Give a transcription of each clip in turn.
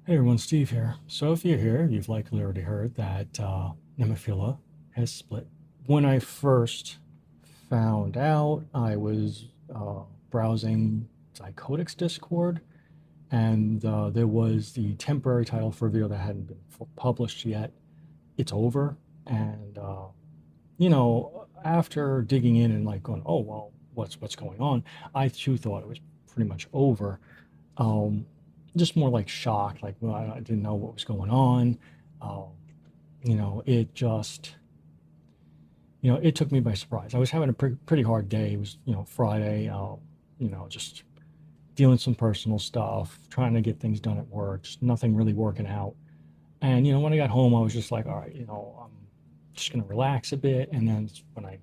Hey everyone, Steve here. So if you're here, you've likely already heard that Nemophila has split. When I first found out, I was browsing Psychotics Discord, and there was the temporary title for a video that hadn't been published yet. It's over, and after digging in and like going, oh well, what's going on? I too thought it was pretty much over. Um, just more like shocked, like well, I didn't know what was going on. Um, it just, it took me by surprise. I was having a pretty hard day. It was, Friday, just dealing some personal stuff, trying to get things done at work, just nothing really working out. And, when I got home, I was just like, all right, I'm just going to relax a bit. And then when I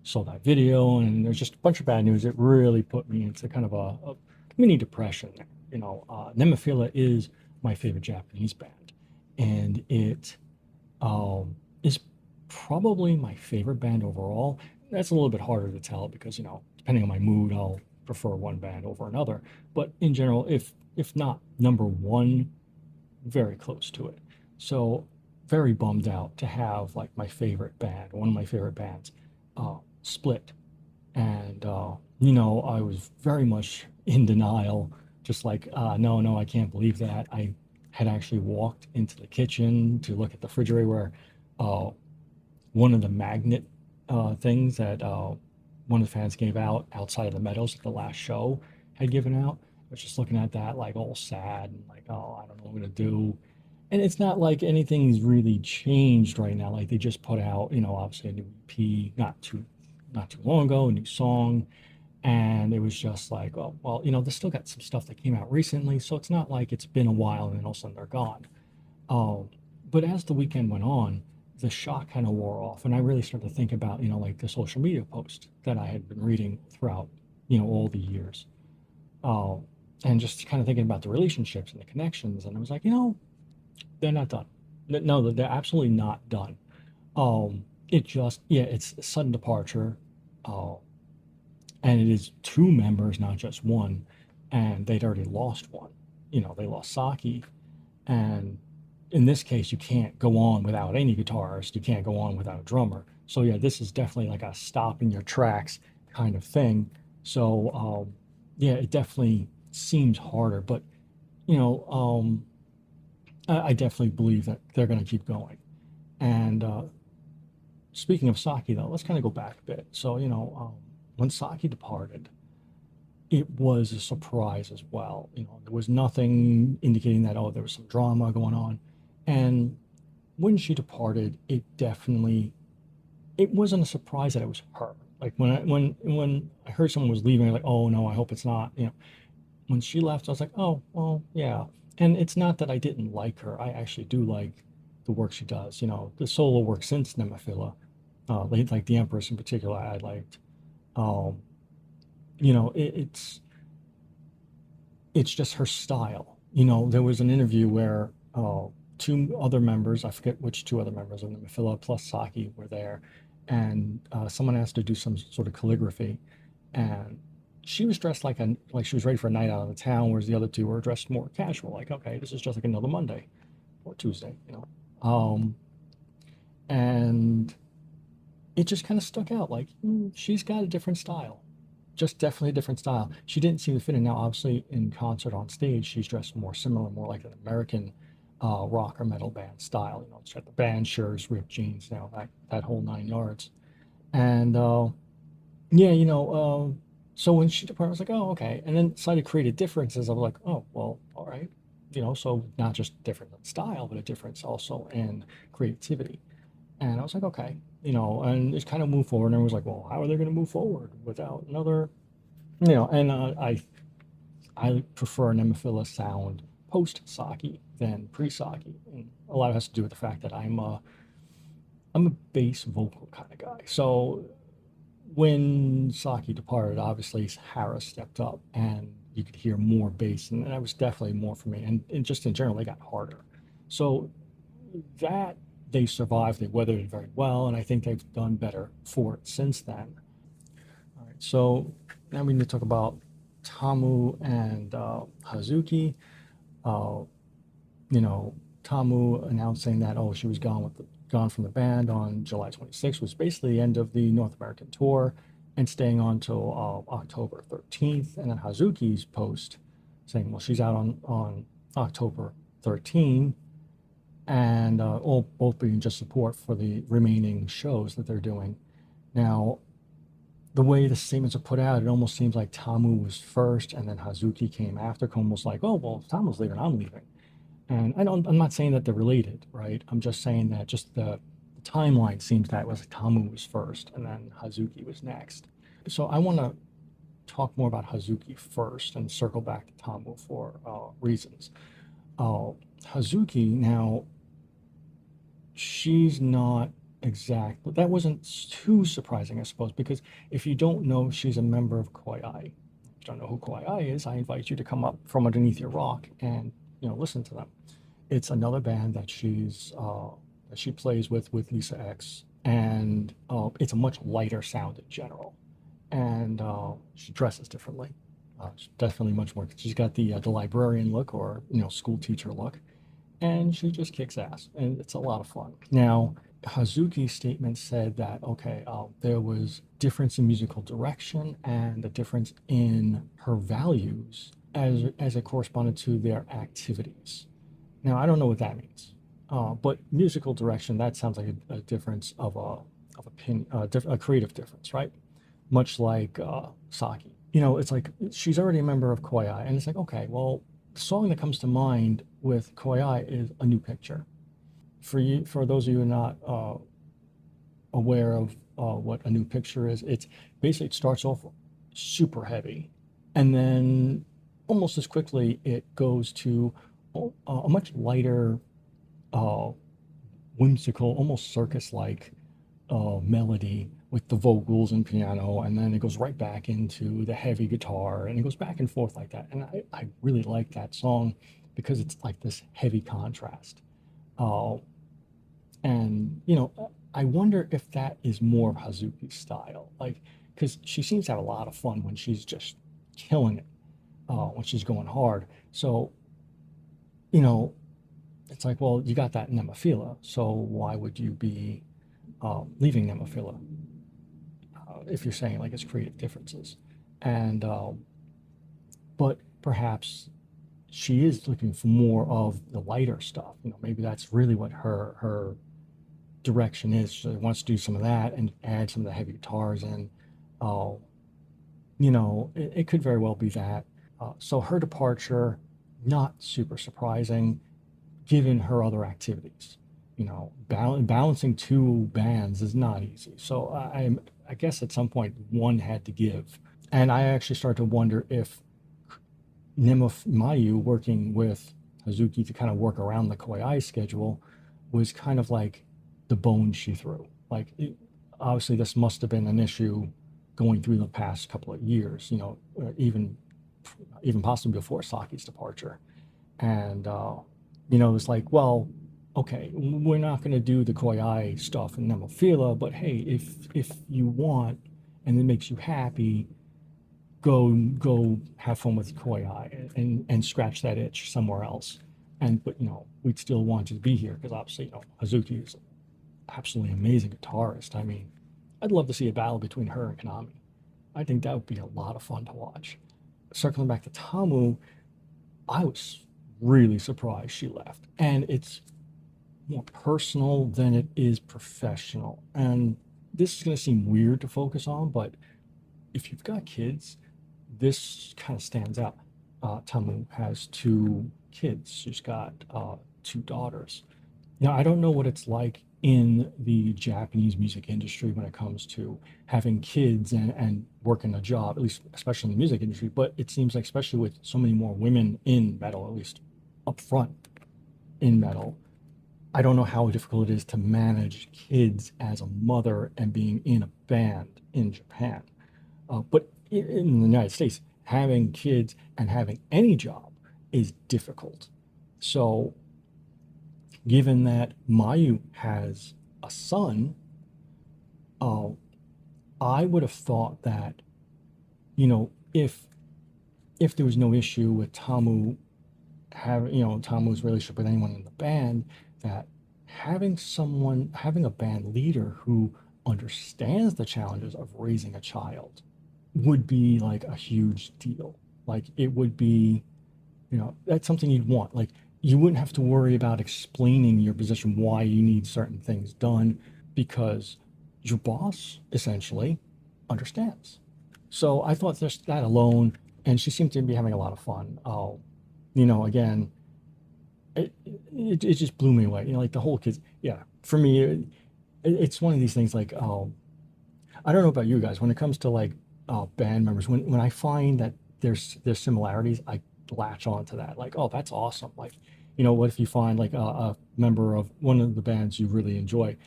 saw that video and there's just a bunch of bad news, it really put me into kind of a mini depression there. Nemophila is my favorite Japanese band, and it is probably my favorite band overall. That's a little bit harder to tell because, depending on my mood, I'll prefer one band over another. But in general, if not number one, very close to it. So very bummed out to have like my favorite band, one of my favorite bands, split. And I was very much in denial, just like, no, no, I can't believe that. I had actually walked into the kitchen to look at the refrigerator where uh, one of the magnet things that one of the fans gave out outside of the Meadows at the last show had given out. I was just looking at that, like all sad and like, oh, I don't know what I'm gonna do. And it's not like anything's really changed right now. Like they just put out, obviously a new EP not too long ago, a new song, and it was just like, oh, well, they still got some stuff that came out recently, so it's not like it's been a while and then all of a sudden they're gone. Um, but as the weekend went on, the shock kind of wore off, and I really started to think about, like the social media post that I had been reading throughout, all the years, um, and just kind of thinking about the relationships and the connections, and I was like, they're not done. No, they're absolutely not done. It just, yeah, it's a sudden departure, uh, and it is two members, not just one, and they'd already lost one. They lost Saki, and in this case, you can't go on without any guitarist. You can't go on without a drummer. So yeah, this is definitely like a stop in your tracks kind of thing. So yeah, it definitely seems harder, but you know, um, I definitely believe that they're going to keep going. And speaking of Saki, though, let's kind of go back a bit. So when Saki departed, it was a surprise as well. There was nothing indicating that, oh, there was some drama going on. And when she departed, it wasn't a surprise that it was her. Like when I heard someone was leaving, I was like, oh no, I hope it's not. When she left, I was like, oh well, yeah. And it's not that I didn't like her. I actually do like the work she does. The solo work since Nemophila, like the Empress in particular, I liked. Um, it's just her style. There was an interview where two other members, I forget which two other members of the Nemophila plus Saki were there, and someone asked her to do some sort of calligraphy, and she was dressed like she was ready for a night out of the town, whereas the other two were dressed more casual, like okay, this is just like another Monday or Tuesday. Um, and it just kind of stuck out, like she's got a different style, just definitely a different style. She didn't seem to fit in. Now, obviously, in concert on stage, she's dressed more similar, more like an American rock or metal band style. She's got the band shirts, ripped jeans, that whole 9 yards. And yeah, so when she departed, I was like, oh, okay. And then decided to create differences. I was like, oh, well, all right. So not just different in style, but a difference also in creativity. And I was like, okay, and it kind of moved forward. And I was like, well, how are they going to move forward without another, and I prefer Nemophila sound post Saki than pre Saki. And a lot of it has to do with the fact that I'm a bass vocal kind of guy. So when Saki departed, obviously Hara stepped up and you could hear more bass, and that was definitely more for me. And just in general, they got harder. So that they survived, they weathered it very well, and I think they've done better for it since then. All right, so now we need to talk about Tamu and Hazuki. Uh, you know, Tamu announcing that, oh, she was gone from the band on July 26th, was basically the end of the North American tour and staying on till October 13th. And then Hazuki's post saying, well, she's out on October 13th, and all both being just support for the remaining shows that they're doing. Now, the way the statements are put out, it almost seems like Tamu was first and then Hazuki came after, almost like, oh, well, if Tamu's leaving, I'm leaving. And I'm not saying that they're related, right? I'm just saying that just the timeline seems that was Tamu was first and then Hazuki was next. So I want to talk more about Hazuki first and circle back to Tamu for reasons. Hazuki, now, she's not exact, but that wasn't too surprising, I suppose, because if you don't know, she's a member of KOIAI. If you don't know who KOIAI is, I invite you to come up from underneath your rock and listen to them. It's another band that that she plays with Lisa X, and it's a much lighter sound in general, and she dresses differently. She's definitely much more. She's got the librarian look, or school teacher look, and she just kicks ass, and it's a lot of fun. Now, Hazuki's statement said that, okay, there was difference in musical direction and a difference in her values as it corresponded to their activities. Now, I don't know what that means, but musical direction, that sounds like a difference of opinion, a creative difference, right? Much like SAKI. It's like she's already a member of KOIAI, and it's like, okay, well, the song that comes to mind with KOIAI is A New Picture. For those of you who are not aware of what A New Picture is, it's basically, it starts off super heavy, and then almost as quickly it goes to a much lighter, whimsical, almost circus-like melody with the vocals and piano, and then it goes right back into the heavy guitar, and it goes back and forth like that. And I really like that song because it's like this heavy contrast. And I wonder if that is more of Hazuki's style, like, because she seems to have a lot of fun when she's just killing it, when she's going hard. So it's like, well, you got that Nemophila, so why would you be leaving Nemophila if you're saying like it's creative differences? And but perhaps she is looking for more of the lighter stuff. Maybe that's really what her direction is. She wants to do some of that and add some of the heavy guitars in. It could very well be that. So her departure, not super surprising, given her other activities. Balancing two bands is not easy. So I guess at some point one had to give. And I actually start to wonder if Mayu working with Hazuki to kind of work around the KOIAI schedule was kind of like the bone she threw. Like, obviously this must have been an issue going through the past couple of years, even possibly before Saki's departure. And it's like, well, okay, we're not going to do the KOIAI stuff in Nemophila, but hey, if you want and it makes you happy, go have fun with KOIAI and scratch that itch somewhere else. But we'd still want you to be here because obviously Hazuki is an absolutely amazing guitarist. I mean, I'd love to see a battle between her and Konami. I think that would be a lot of fun to watch. Circling back to Tamu, I was really surprised she left, and it's more personal than it is professional. And this is going to seem weird to focus on, but if you've got kids, this kind of stands out. Tamu has 2 kids. She's got 2 daughters. Now, I don't know what it's like in the Japanese music industry when it comes to having kids and working a job, at least especially in the music industry, but it seems like, especially with so many more women in metal, at least up front in metal, I don't know how difficult it is to manage kids as a mother and being in a band in Japan. But in the United States, having kids and having any job is difficult. So given that Mayu has a son, I would have thought that, if there was no issue with Tamu having, Tamu's relationship with anyone in the band, that having a band leader who understands the challenges of raising a child would be like a huge deal. Like it would be, that's something you'd want. Like you wouldn't have to worry about explaining your position, why you need certain things done, because your boss essentially understands. So I thought just that alone, and she seemed to be having a lot of fun. Again, it just blew me away. Like the whole kids, yeah, for me, it's one of these things like, I don't know about you guys, when it comes to like band members, when I find that there's similarities, I latch on to that. Like, oh, that's awesome. Like, what if you find like a member of one of the bands you really enjoy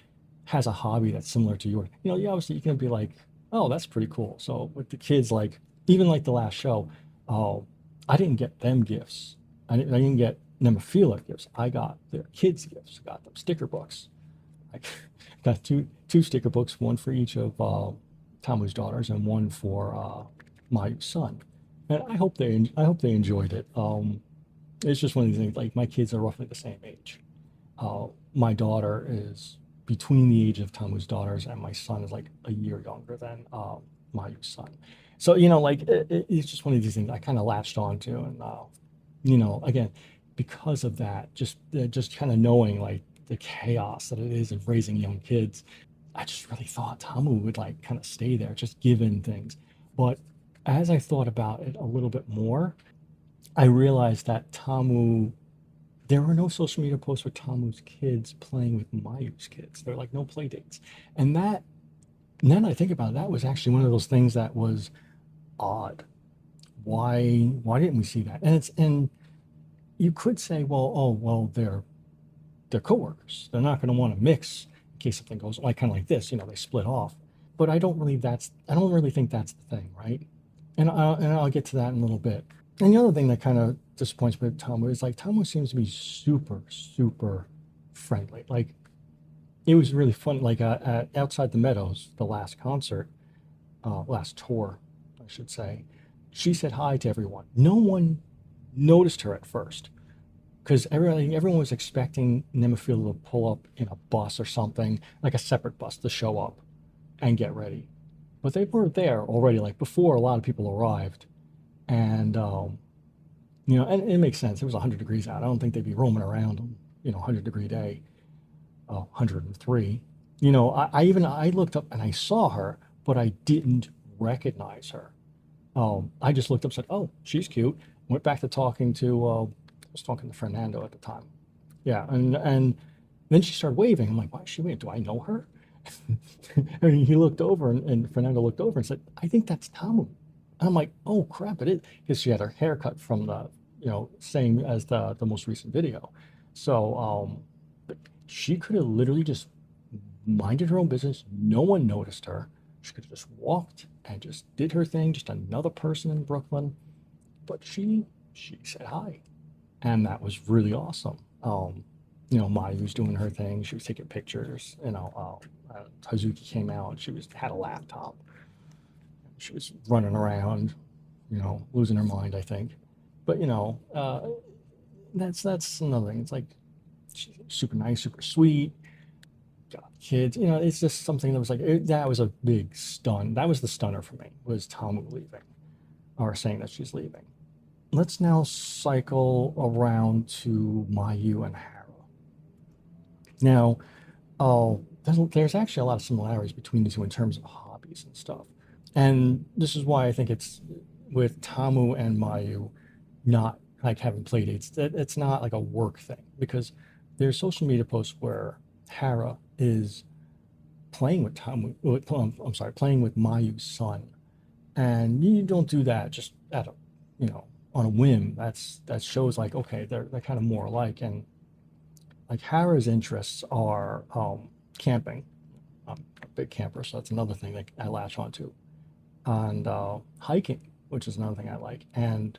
has a hobby that's similar to yours? Obviously you can be like, oh, that's pretty cool. So with the kids, like even like the last show, I didn't get them gifts. I didn't get Nemophila gifts. I got their kids gifts. Got them sticker books. I got two sticker books, one for each of Tamu's daughters and one for Mayu's son. And I hope they enjoyed it. It's just one of these things. Like my kids are roughly the same age. My daughter is between the age of Tamu's daughters, and my son is like a year younger than Mayu's son. So like it's just one of these things I kind of latched on to, and again, because of that, just kind of knowing like the chaos that it is of raising young kids, I just really thought Tamu would like kind of stay there, just given things. But as I thought about it a little bit more, I realized that there were no social media posts with Tamu's kids playing with Mayu's kids. There were like no play dates. And then I think about it, that was actually one of those things that was odd. Why didn't we see that? And you could say, well, they're coworkers. They're not going to want to mix in case something goes like kind of like this. They split off. But I don't really think that's the thing, right? And I'll get to that in a little bit. And the other thing that kind of disappoints me with Tamu is like Tamu seems to be super, super friendly. Like it was really fun. Like at Outside the Meadows, the last concert, last tour, I should say, she said hi to everyone. No one noticed her at first because everyone was expecting Nemophila to pull up in a bus or something, like a separate bus to show up and get ready. But they were there already, like before a lot of people arrived. And, and it makes sense. It was 100 degrees out. I don't think they'd be roaming around on, 100-degree day, 103. I looked up and I saw her, but I didn't recognize her. I just looked up and said, oh, she's cute. Went back to talking to, I was talking to Fernando at the time. Yeah, and then she started waving. I'm like, why is she waving? Do I know her? And he looked over, and Fernando looked over and said, I think that's Tamu. And I'm like, oh crap, it is, because she had her haircut from the, same as the most recent video. So she could have literally just minded her own business. No one noticed her. She could have just walked and just did her thing, just another person in Brooklyn. But she said hi, and that was really awesome. Mayu was doing her thing. She was taking pictures. Hazuki came out. She had a laptop. She was running around, losing her mind, I think. But that's another thing. It's like she's super nice, super sweet. Got kids. It's just something that was like that was a big stun. That was the stunner for me, was Tamu leaving, or saying that she's leaving. Let's now cycle around to Mayu and Hara. Now, there's actually a lot of similarities between the two in terms of hobbies and stuff. And this is why I think it's with Tamu and Mayu not like having play dates. It's not like a work thing, because there's social media posts where Hara is playing with playing with Mayu's son. And you don't do that just on a whim. That shows like, okay, they're kind of more alike. And like Hara's interests are camping. I'm a big camper, so that's another thing that I latch onto. And hiking, which is another thing I like. And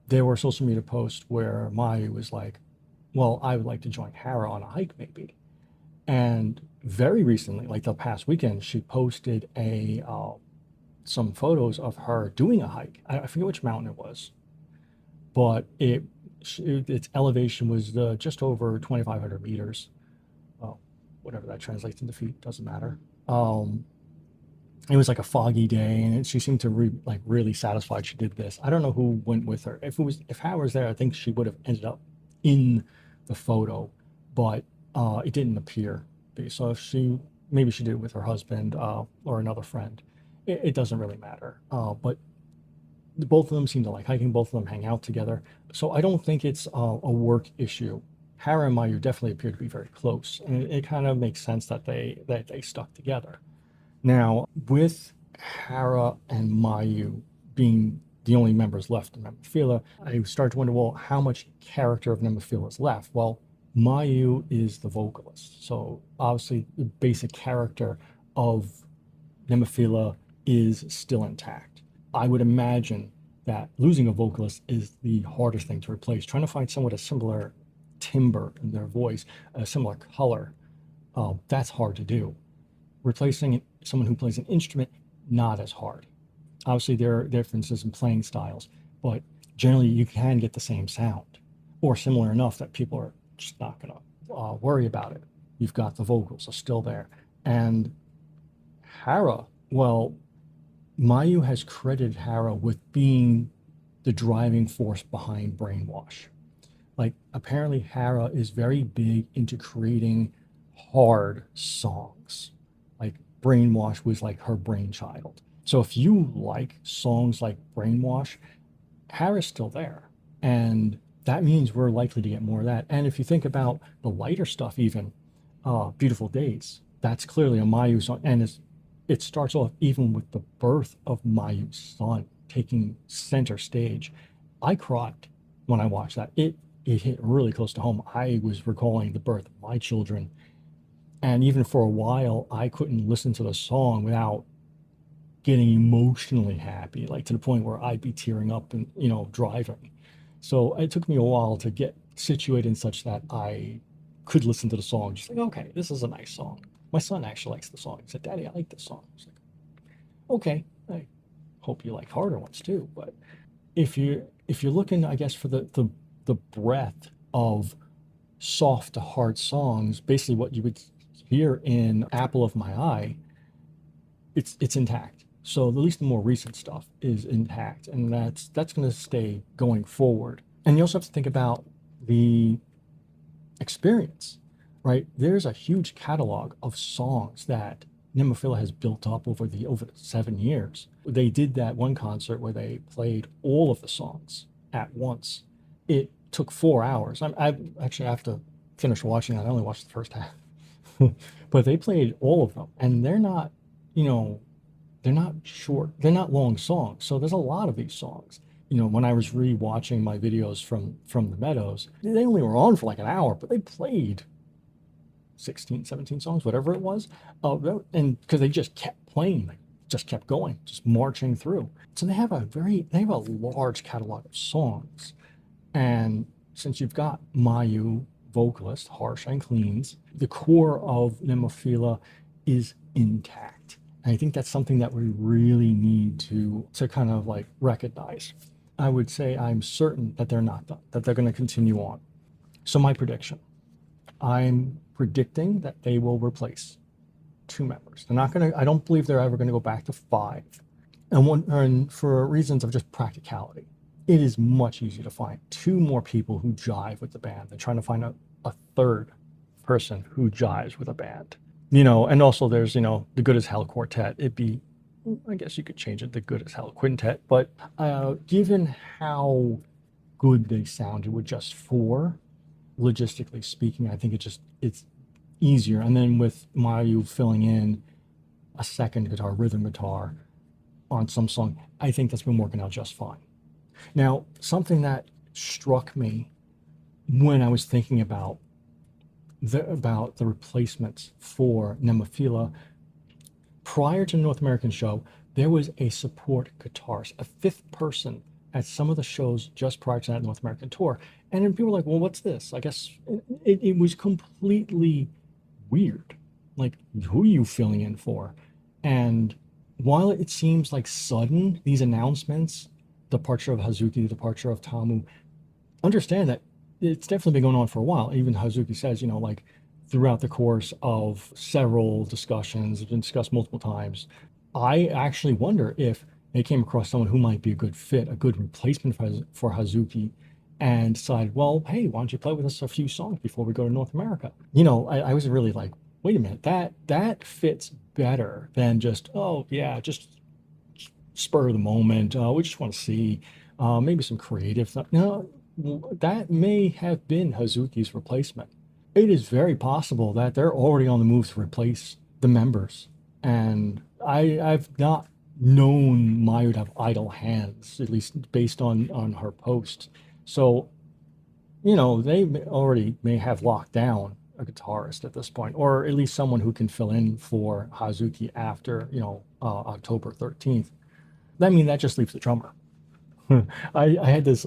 there were social media posts where Mayu was like, well, I would like to join Hara on a hike maybe. And very recently, like the past weekend, she posted some photos of her doing a hike. I forget which mountain it was, but its elevation was just over 2,500 meters. Well, whatever that translates into feet, doesn't matter. It was like a foggy day, and she seemed to really satisfied she did this. I don't know who went with her. If Howard was there, I think she would have ended up in the photo, but it didn't appear. So maybe she did it with her husband or another friend. It doesn't really matter. But both of them seem to like hiking. Both of them hang out together. So I don't think it's a work issue. Hara and Mayu definitely appear to be very close, and it kind of makes sense that they stuck together. Now, with Hara and Mayu being the only members left in Nemophila, I started to wonder, well, how much character of Nemophila is left? Well, Mayu is the vocalist, so obviously the basic character of Nemophila is still intact. I would imagine that losing a vocalist is the hardest thing to replace. Trying to find someone with a similar timbre in their voice, a similar color, that's hard to do. Replacing someone who plays an instrument, not as hard. Obviously, there are differences in playing styles, but generally you can get the same sound or similar enough that people are just not going to worry about it. You've got the vocals are still there. And Hara, well, Mayu has credited Hara with being the driving force behind Brainwash. Like, apparently Hara is very big into creating hard songs. Like, Brainwash was like her brainchild. So if you like songs like Brainwash, Hara's still there. And that means we're likely to get more of that. And if you think about the lighter stuff, even Beautiful Days, that's clearly a Mayu song. And it starts off even with the birth of Mayu's son taking center stage. I cried when I watched that. It hit really close to home. I was recalling the birth of my children. And even for a while, I couldn't listen to the song without getting emotionally happy, like to the point where I'd be tearing up and, driving. So it took me a while to get situated such that I could listen to the song, just like, okay, this is a nice song. My son actually likes the song. He said, Daddy, I like this song. I was like, okay, I hope you like harder ones too. But if you're looking, I guess, for the breadth of soft to hard songs, basically what you would hear in Apple of My Eye, it's intact. So at least the more recent stuff is intact, and that's going to stay going forward. And you also have to think about the experience, right? There's a huge catalog of songs that Nemophila has built up over the 7 years. They did that one concert where they played all of the songs at once. It took 4 hours. I actually have to finish watching that. I only watched the first half. But they played all of them, and they're not, they're not short, they're not long songs. So there's a lot of these songs. When I was re-watching my videos from the Meadows, they only were on for like an hour, but they played 16, 17 songs, whatever it was. And because they just kept playing, like, just kept going, just marching through. So they have a large catalog of songs. And since you've got Mayu, vocalist, harsh and cleans, the core of Nemophila is intact. And I think that's something that we really need to kind of like recognize. I would say I'm certain that they're not done, that they're going to continue on. So my prediction, I'm predicting that they will replace 2 members. They're not going to, I don't believe they're ever going to go back to 5. And for reasons of just practicality, it is much easier to find 2 more people who jive with the band than trying to find a third person who jives with a band. And also there's, the Good as Hell Quartet. It'd be, I guess you could change it to Good as Hell Quintet, but given how good they sounded with just 4, logistically speaking, I think it's easier. And then with Mayu filling in a second guitar, rhythm guitar on some song, I think that's been working out just fine. Now, something that struck me when I was thinking about the replacements for Nemophila, prior to the North American show, there was a support guitarist, a 5th person at some of the shows just prior to that North American tour. And then people were like, well, what's this? I guess it was completely weird. Like, who are you filling in for? And while it seems like sudden, these announcements, departure of Hazuki, the departure of Tamu, understand that it's definitely been going on for a while. Even Hazuki says, like throughout the course of several discussions, it's been discussed multiple times. I actually wonder if they came across someone who might be a good fit, a good replacement for Hazuki, and decided, well, hey, why don't you play with us a few songs before we go to North America? I was really like, wait a minute, that fits better than just, oh yeah, just spur of the moment. We just want to see maybe some creative stuff. No, that may have been Hazuki's replacement. It is very possible that they're already on the move to replace the members. And I've not known Mayu to have idle hands, at least based on her posts. So, they already may have locked down a guitarist at this point, or at least someone who can fill in for Hazuki after, October 13th. I mean, that just leaves the drummer. I had this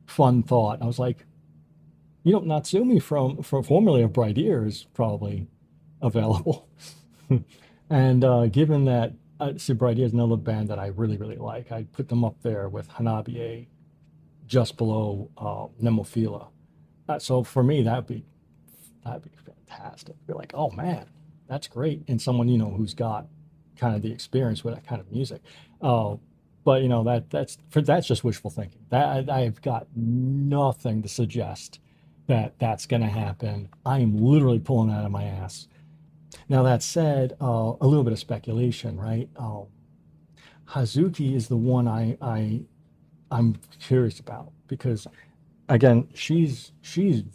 fun thought. I was like, Natsumi from formerly of Bridear is probably available. And given that Bridear is another band that I really, really like, I'd put them up there with Hanabiye just below Nemophila. So for me, that'd be fantastic. Be like, oh man, that's great. And someone, who's got kind of the experience with that kind of music. Uh, but that's just wishful thinking. That I've got nothing to suggest that that's going to happen. I am literally pulling that out of my ass. Now that said, a little bit of speculation, right? Hazuki is the one I'm curious about because again, she's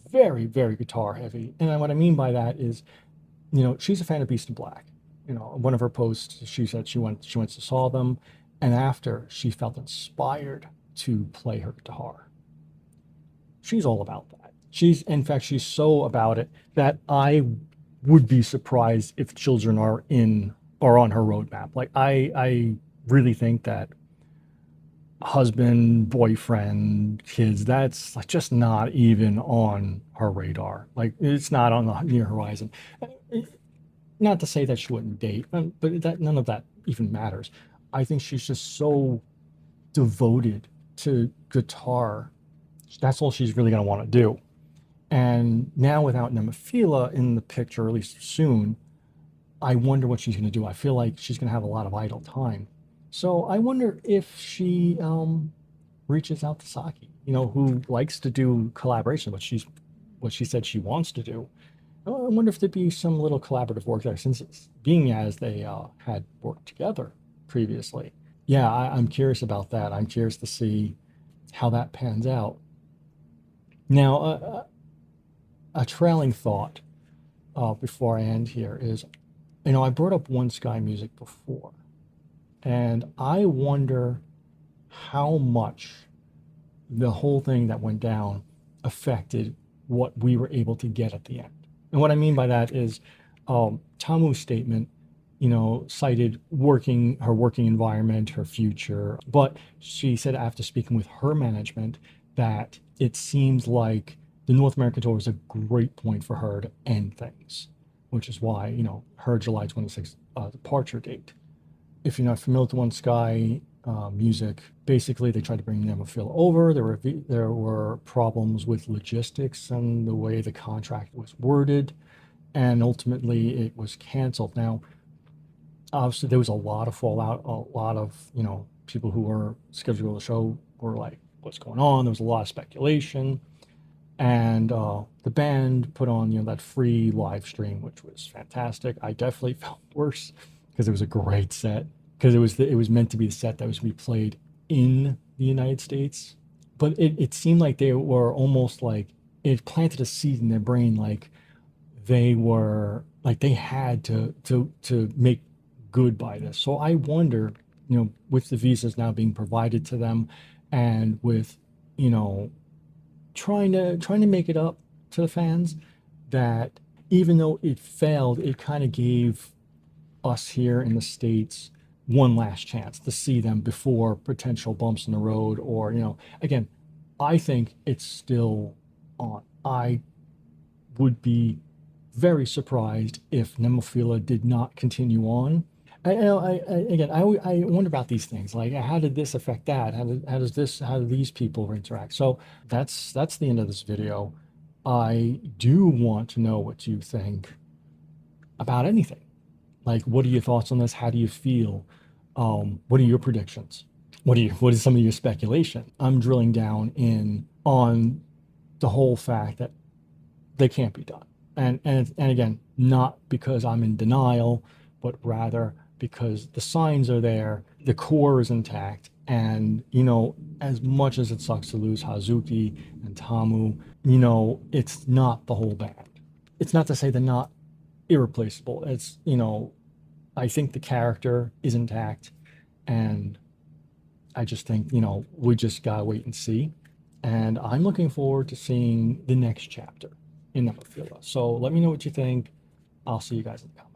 very, very guitar heavy. And what I mean by that is, she's a fan of Beast in Black. One of her posts, she said she went to saw them, and after she felt inspired to play her guitar. She's all about that. In fact, she's so about it that I would be surprised if children are on her roadmap. Like I really think that husband, boyfriend, kids, that's like just not even on her radar. Like it's not on the near horizon. Not to say that she wouldn't date, but that none of that even matters. I think she's just so devoted to guitar. That's all she's really going to want to do. And now without Nemophila in the picture, at least soon, I wonder what she's going to do. I feel like she's going to have a lot of idle time. So I wonder if she reaches out to Saki, who likes to do collaboration, what she said she wants to do. I wonder if there'd be some little collaborative work there, since being as they had worked together previously. Yeah, I'm curious about that. I'm curious to see how that pans out. Now, a trailing thought before I end here is, I brought up One Sky Music before, and I wonder how much the whole thing that went down affected what we were able to get at the end. And what I mean by that is Tamu's statement, cited her working environment, her future, but she said after speaking with her management that it seems like the North American tour was a great point for her to end things, which is why, her July 26th departure date. If you're not familiar with One Sky Music, basically they tried to bring Nemophila over. There were problems with logistics and the way the contract was worded, and ultimately it was canceled. Now, obviously there was a lot of fallout. A lot of people who were scheduled to go to the show were like, "What's going on?" There was a lot of speculation, and the band put on that free live stream, which was fantastic. I definitely felt worse because it was a great set, because it was meant to be the set that was replayed in the United States, but it seemed like they were almost like it planted a seed in their brain, like they had to make good by this. So I wonder, with the visas now being provided to them, and with trying to make it up to the fans, that even though it failed, it kind of gave us here in the States one last chance to see them before potential bumps in the road, or again, I think it's still on. I would be very surprised if Nemophila did not continue on, Again, I wonder about these things. Like, how did this affect that? How do these people interact? So that's the end of this video. I do want to know what you think about anything. Like, what are your thoughts on this? How do you feel? What are your predictions? What is some of your speculation? I'm drilling down in on the whole fact that they can't be done. And again, not because I'm in denial, but rather because the signs are there, the core is intact, and as much as it sucks to lose Hazuki and Tamu, it's not the whole band. It's not to say they're not irreplaceable. It's I think the character is intact, and I just think we just gotta wait and see. And I'm looking forward to seeing the next chapter in Nemophila. So let me know what you think. I'll see you guys in the comments.